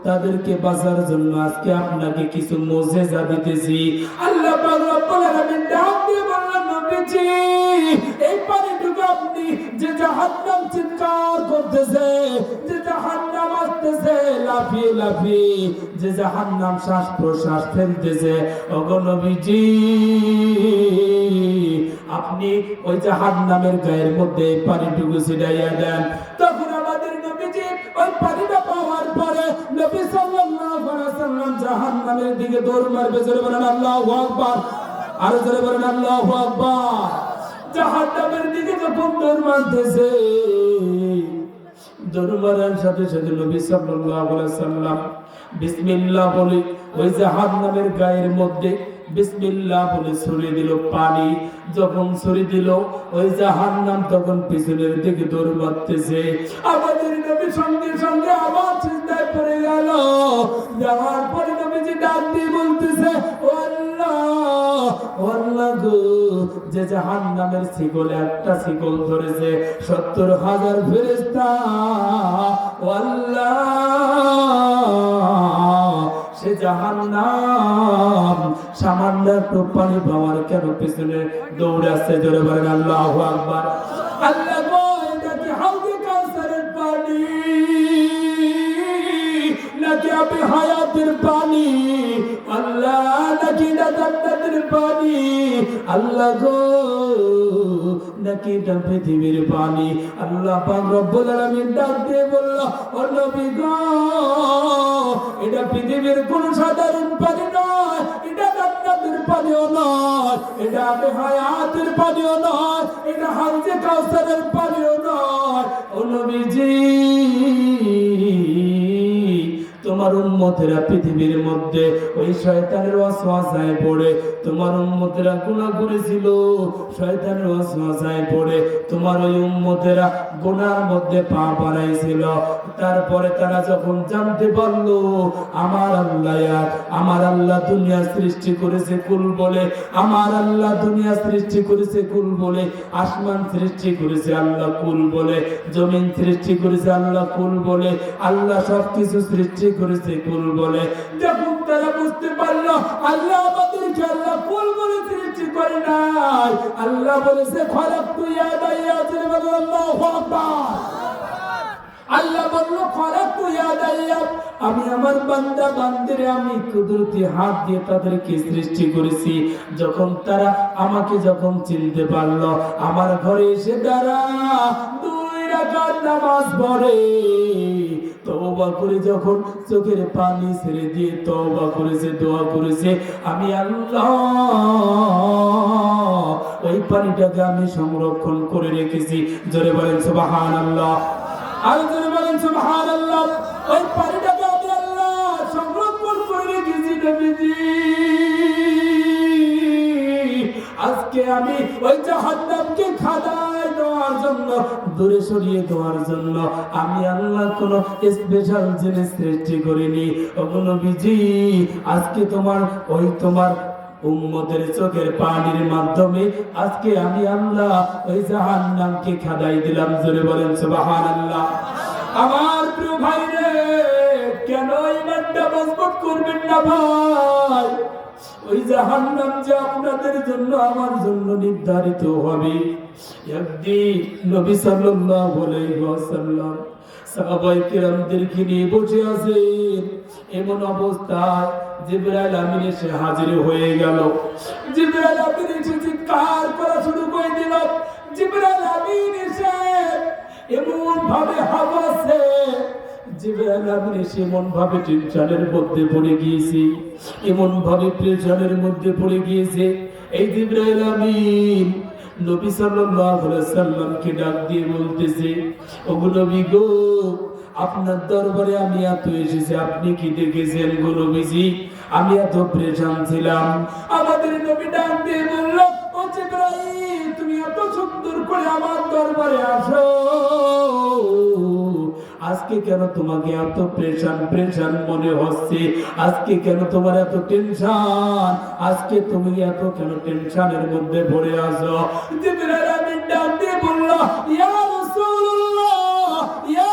[SPEAKER 1] তাদেরকে বাঁচার জন্য আজকে আপনাকে কিছু মুজিজা দিতেছি। আল্লাহ পাক রব্বুল আলামিন ডাক দিয়ে বললেন, নবীজি এই পানিটুকু আপনি যে জাহান্নাম চিৎকার করতেছে, যে জাহান্নাম আসতেছে লাফিয়ে লাফিয়ে, যে জাহান্নাম শ্বাস প্রশ্বাস ফেলতেছে, ওগো নবীজি আপনি ওই জাহান্নামের গায়ের মধ্যে পানিটুকু ছিটাইয়া দেন। তখন আমাদের নবীজি ওই পানিটা পাওয়ার পরে নবী সাল্লাল্লাহু আলাইহি ওয়াসাল্লাম জাহান্নামের দিকে দৌড় মারবে। জোরে বলেন আল্লাহু আকবার, আরো জোরে বলেন আল্লাহু আকবার। জাহান্নামের দিকে যখন দৌড় মারতেছে, দৌড় মারার সাথে সাথে নবী সাল্লাল্লাহু আলাইহি ওয়াসাল্লাম বিসমিল্লাহ বলে ওই জাহান্নামের গায়ের মধ্যে বিসমিল্লাহ বলে ছড়িয়ে দিল পানি। যখন ছড়িয়ে দিল ওই জাহান্নাম তখন পিছনের দিকে দৌড় মারতেছে। আমাদের নবী সঙ্গে সঙ্গে আবার চিন্তায় পড়ে গেল। যাওয়ার পরে নবীজি ডাক দিয়ে বলতেছে, ও আল্লাহ ও আল্লাহ গো, যে জাহান্নামের শিকলে একটা শিকল ধরেছে ৭০,০০০ ফেরেশতা, ও আল্লাহ সে জাহান্নাম সামান্য একটু পানি পাওয়ার কেন পিছনে দৌড়াচ্ছে। জোরে বলেন আল্লাহু আকবার। আল্লাহ গো এটা কি হাউজে কাউসারের পানি নাকি আবি হায়াতের পানি? আল্লাহ নাকি এটা জান্নাতের পানি? আল্লাহ গো নাকি এটা পৃথিবীর পানি? আল্লাহ পাক রব্বুল আলামিন ডাক দিয়ে বলল, ও নবী গো এটা পৃথিবীর কোন সাধারণ পানি নয়, এটা জান্নাতের পানিও নয়, এটা আবি হায়াতের পানিও নয়, এটা হাউজে কাউসারের পানিও নয়। ও নবীজি তোমার উম্মতেরা পৃথিবীর মধ্যে ওই শয়তানের ওয়াসওয়াসায় পড়ে, তোমার উম্মতেরা গুনাহ করেছিল, শয়তানের ওয়াসওয়াসায় পড়ে তোমার ওই উম্মতেরা গুনার মধ্যে পা বাড়াইছিল। তারপরে তারা যখন জানতে পারলো আমার আল্লাহ এক, আমার আল্লাহ দুনিয়া সৃষ্টি করেছে কুল বলে, আমার আল্লাহ দুনিয়া সৃষ্টি করেছে কুল বলে, আসমান সৃষ্টি করেছে আল্লাহ কুল বলে, জমিন সৃষ্টি করেছে আল্লাহ কুল বলে, আল্লাহ সবকিছু সৃষ্টি করেছে কুল বলে, যখন তারা বুঝতে পারলো আল্লাহ আমাদেরকে আল্লাহ কুল বলে সৃষ্টি করে নাই, আল্লাহ বলেছে খালাকতু ইয়াদাইয়া, আল্লাহু আকবার। আল্লাহ বলল খালাকতু ইয়াদাইয়া, আমি আমার বান্দা বান্দিরে আমি কুদরতি হাত দিয়ে তাদেরকে সৃষ্টি করেছি। যখন তারা আমাকে যখন চিনতে পারলো, আমার ঘরে এসে দাঁড়া 2 রাকাত নামাজ পড়ে, তওবা করে যখন চোখের পানি ছেড়ে দিয়ে তওবা করেছে, দোয়া করেছে, আমি আল্লাহ ওই পানিটাকে আমি সংরক্ষণ করে রেখেছি। জোরে বলেন সুবহানাল্লাহ, আর জোরে বলেন সুবহানাল্লাহ। ওই পানিটাকে আমি আল্লাহ সংরক্ষণ করে রেখেছি নবীজি। আজকে আমি ওই জাহান্নামকে খাদায় দেওয়ার জন্য, দূরে সরিয়ে দেওয়ার জন্য আমি আল্লাহ কোন স্পেশাল জিনিস সৃষ্টি করিনি। ওগো নবীজি আজকে তোমার উম্মতের চোখের পানির মাধ্যমে আজকে আমি আল্লাহ ওই জাহান্নামকে খাদাই দিলাম। জোরে বলেন সুবহানাল্লাহ। আমার প্রিয় ভাই রে, কেন ইমানটা মজবুত করবেন না ভাই? ওই জাহান্নাম যে আপনাদের জন্য আমার জন্য নির্ধারিত হবে। একদিন নবী সাল্লাল্লাহু আলাইহি ওয়াসাল্লাম সাহাবায়ে কিরামদেরকে নিয়ে বসে আছেন, এমন অবস্থায় জিবরাইল আমিন এসে হাজির হয়ে গেল। জিবরাইল আমিন এসে চিৎকার করা শুরু করে দিল। জিবরাইল আমিন এসে এমন ভাবে হাওয়াছে, জিবরাইল আমিন এমন ভাবে টেনশনের মধ্যে পড়ে গিয়েছে, এমন ভাবে প্রেশারের মধ্যে পড়ে গিয়েছে। এই জিবরাইল আমিন নবী সাল্লাল্লাহু আলাইহি সাল্লামকে ডাক দিয়ে বলতেছে, ওগো নবী গো, আপনার দরবারে আমি এত এসেছি, আপনি কি দেখেছেন গো নবীজি? আমি এত প্রেশান ছিলাম। আমাদের নবী ডাক দিয়ে বলল, ও জিবরাইল, তুমি এত সুন্দর করে আমার দরবারে আসো, আজকে কেন তোমাকে এত প্রেশান মনে হচ্ছে? আজকে কেন তোমার এত টেনশন? আজকে তুমি এত কেন টেনশনের মধ্যে পড়ে আছো? জিবরাইল আমিন ডাক দিয়ে বলল, ইয়া রাসূলুল্লাহ, ইয়া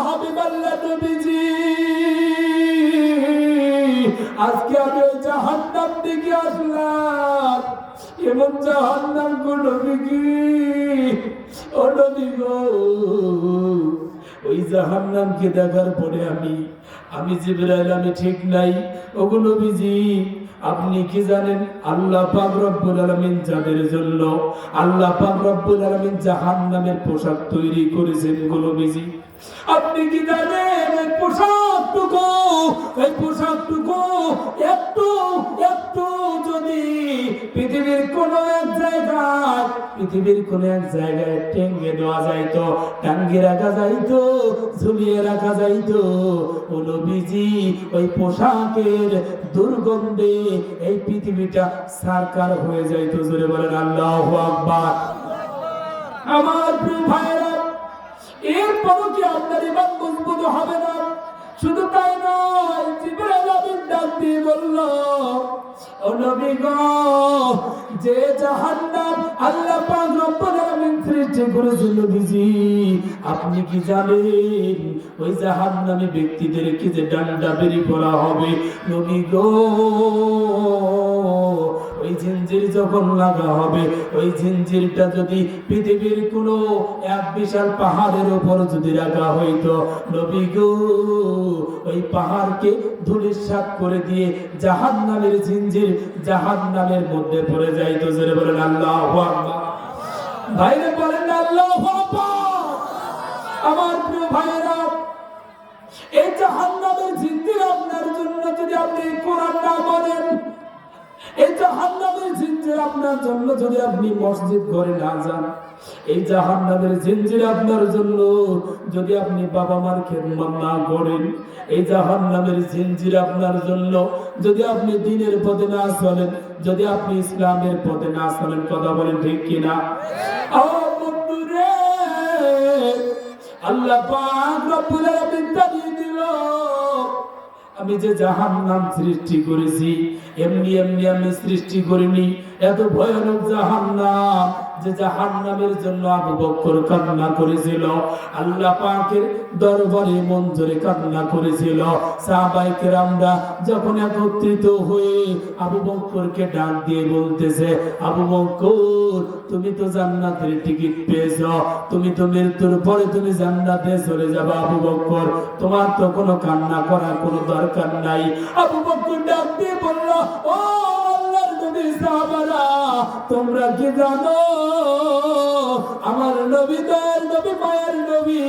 [SPEAKER 1] হাবিবাল্লাহ নবীজি, আজকে আমি জাহান্নাম থেকে আসলাম। এমন জাহান্নাম গো নবী কি, ও নবী গো, ওই জাহান্নামকে দেখার পরে আমি জিবরাইল আমি ঠিক নাই। ওগো নবীজি, আপনি কি জানেন আল্লাহ পাক রব্বুল আলামিন যাদের জন্য আল্লাহ পাক রব্বুল আলামিন জাহান্নামের পোশাক তৈরি করেছেন গো নবীজি, আপনি কি জানেন এই পোশাকটুকু একটু একটু যদি পৃথিবীর কোন এক জায়গায় টেঙ্গে দেওয়া যাইতো, টাঙ্গে রাখা যাইতো, ঝুলিয়ে রাখা যাইতো, ও নবীজি ওই পোশাকের দুর্গন্ধে এই পৃথিবীটা সারকার হয়ে যাইতো। জোরে বলেন আল্লাহু আকবার। আমার প্রিয় ভাইরা, এরপরও কি আপনার ইমান মজবুত হবে না? শুধু তাই নয়, জিবরাইল আমিন ডাক দিয়ে বলল, ও নবী গো, যে জাহান্নাম আল্লাহ পাক রব্বুল আলামিন সৃষ্টি করেছেন নবীজি, আপনি কি জানেন ওই জাহান্নামী ব্যক্তিদেরকে যে ডান্ডা বেরি করা হবে নবী গো, ওই জিঞ্জির যখন লাগা হবে, ওই জিঞ্জিরটা যদি পৃথিবীর কোনো এক বিশাল পাহাড়ের উপর যদি রাখা হইতো নবী গো, ওই পাহাড়কে ধূলিসাৎ করে দিয়ে জাহান্নামের জিঞ্জির জাহান্নামের মধ্যে পড়ে যাইতো। জোরে বলেন আল্লাহু আকবার। ভাইরা বলেন আল্লাহু আকবার। আমার প্রিয় ভাইরা, এই জাহান্নামের জিঞ্জির আপনার জন্য যদি আপনি কোরআন না বলেন, এই জাহান্নামের জিঞ্জির আপনার জন্য যদি আপনি মসজিদ ঘরে না যান, এই জাহান্নামের জিঞ্জির আপনার জন্য যদি আপনি বাবা মার খেদমত না করেন, এই জাহান্নামের জিঞ্জির আপনার জন্য যদি আপনি দ্বীনের পথে না চলেন, যদি আপনি ইসলামের পথে না চলেন, কথা বলেন ঠিক কিনা? ও বন্ধুরে, আল্লাহ পাক রব্বুল আলামিন জানিয়ে দিল, আমি যে জাহান্নাম সৃষ্টি করেছি এমনি আমি সৃষ্টি করিনি। এত ভয়ানক জাহান্নাম, যে জাহান্নামের জন্য আবু বকর কান্না করেছিল, আল্লাহ পাকের দরবারে মন জোরে কান্না করেছিল। সাহাবায়ে কেরামরা যখন একত্রিত হয়ে আবু বকরকে ডাক দিয়ে বলতেছে, আবু বকর, তুমি তো জান্নাতের টিকিট পেয়েছো, তুমি তো মৃত্যুর পরে তুমি জান্নাতে চলে যাবে। আবু বকর, তোমার তো কোনো কান্না করার কোনো দরকার নাই। আবু বকর ডাক দিয়ে বলল, ও আল্লাহর নবী সাহাবারা, তোমরা কি জানো আমার নবী, দয়ার নবী, মায়ের নবী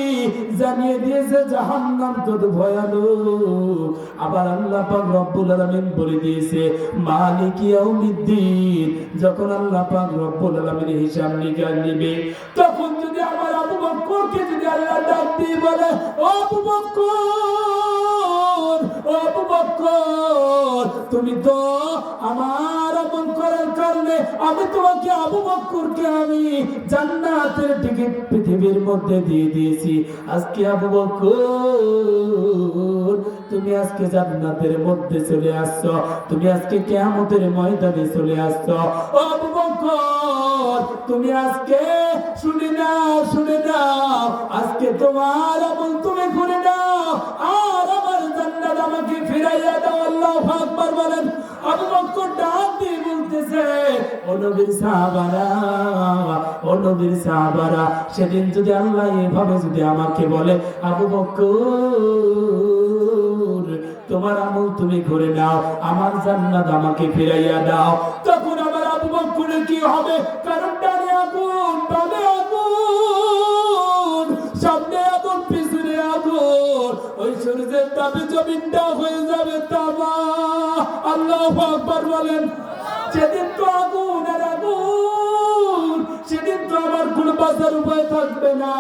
[SPEAKER 1] জানিয়ে দিয়েছে জাহান্নাম কত ভয়ানক। আবার আল্লাহ পাক রব্বুল আলামিন বলে দিয়েছে মালিক ইয়াউমিদ্দিন, যখন আল্লাহ পাক রব্বুল আলামিন হিসাব নিকাশ নেবে, তখন যদি আমার আবু বকরকে যদি আল্লাহ ডাক দিয়ে বলে, ও আবু বকর, ও আবু বকর, তুমি তো আমার আমল করার কারণে আমি তোমাকে আবু বকরকে আমি জান্নাতের টিকিট পৃথিবীর মধ্যে দিয়ে দিয়েছি। আজকে আবু বকর, তুমি আজকে জান্নাতের মধ্যে চলে আসছো, তুমি আজকে কিয়ামতের ময়দানে চলে আসছো। ও আবু বকর, তুমি আজকে শুনে নাও, আজকে তোমার আমল তুমি করে নাও, আর আমার জান্নাত আমাকে ফিরাইয়া দাও। আল্লাহু আকবার বলেন। আবু বকর ডাক দিয়ে বলতেছে, ও নবীর সাহাবারা, সেদিন যদি আল্লাহ এভাবে যদি আমাকে বলে, আবু বকর, তোমার আমল তুমি করে নাও, আমার জান্নাত আমাকে ফিরাইয়া দাও, তখন আমার আবু বকরের কি হবে? কারণ ডানে আগুন, বামে আগুন, সামনে আগুন, পিছনে আগুন, ওই যাবে, জমিনটা হয়ে যাবে তামা। আল্লাহু আকবার বলেন। সেদিন তো আগুনের আগুন, সেদিন তো আমার কোনো বাঁচার উপায় থাকবে না।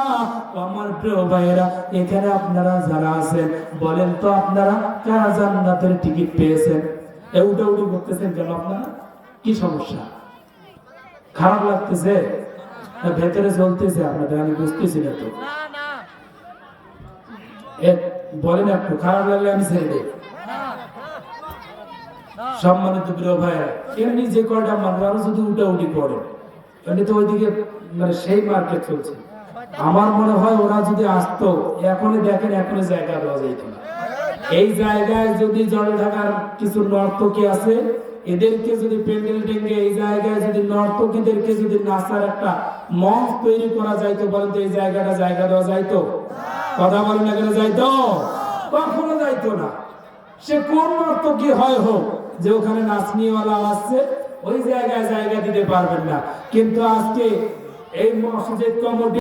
[SPEAKER 1] আমার প্রিয় ভাইয়েরা, এখানে আপনারা যারা আছেন বলেন তো, আপনারা কারা জান্নাতের টিকিট পেয়েছেন? উঠাউঠি করতেছেন কেন? আপনারা কি সমস্যা? খারাপ লাগতেছে? ভেতরে চলতেছে আপনাদের? আমি বুঝতেছি না তো। বলেন একটু, খারাপ লাগলে আমি ছেড়ে দেই। সম্মানিত প্রিয় ভাইয়েরা, এমনি যে কয়টা মানুষ আরো যদি উঠাউঠি করে, এমনি তো ওইদিকে মানে সেই মার্কেট চলছে। আমার মনে হয় ওরা যদি আসতো, এখনই দেখেন, এখনই জায়গা দেওয়া যেত না। এই জায়গায় যদি জলঢাকার কিছু নর্তকী আছে, এদেরকে যদি প্যান্ডেল টেঙ্গে এই জায়গায় যদি নর্তকীদেরকে যদি নাচার একটা মঞ্চ তৈরি করা যাইতো, বলেন তো এই জায়গাটা জায়গা দেওয়া যাইতো? কথা বলেন না কেন? যাইতো? কখনো যাইতো না। সে কোন নর্তকী হয় হোক, যে ওখানে নাচনিওয়ালা আসছে, ওই জায়গায় জায়গা দিতে পারবেন না। কিন্তু আজকে এই মসজিদ কমিটি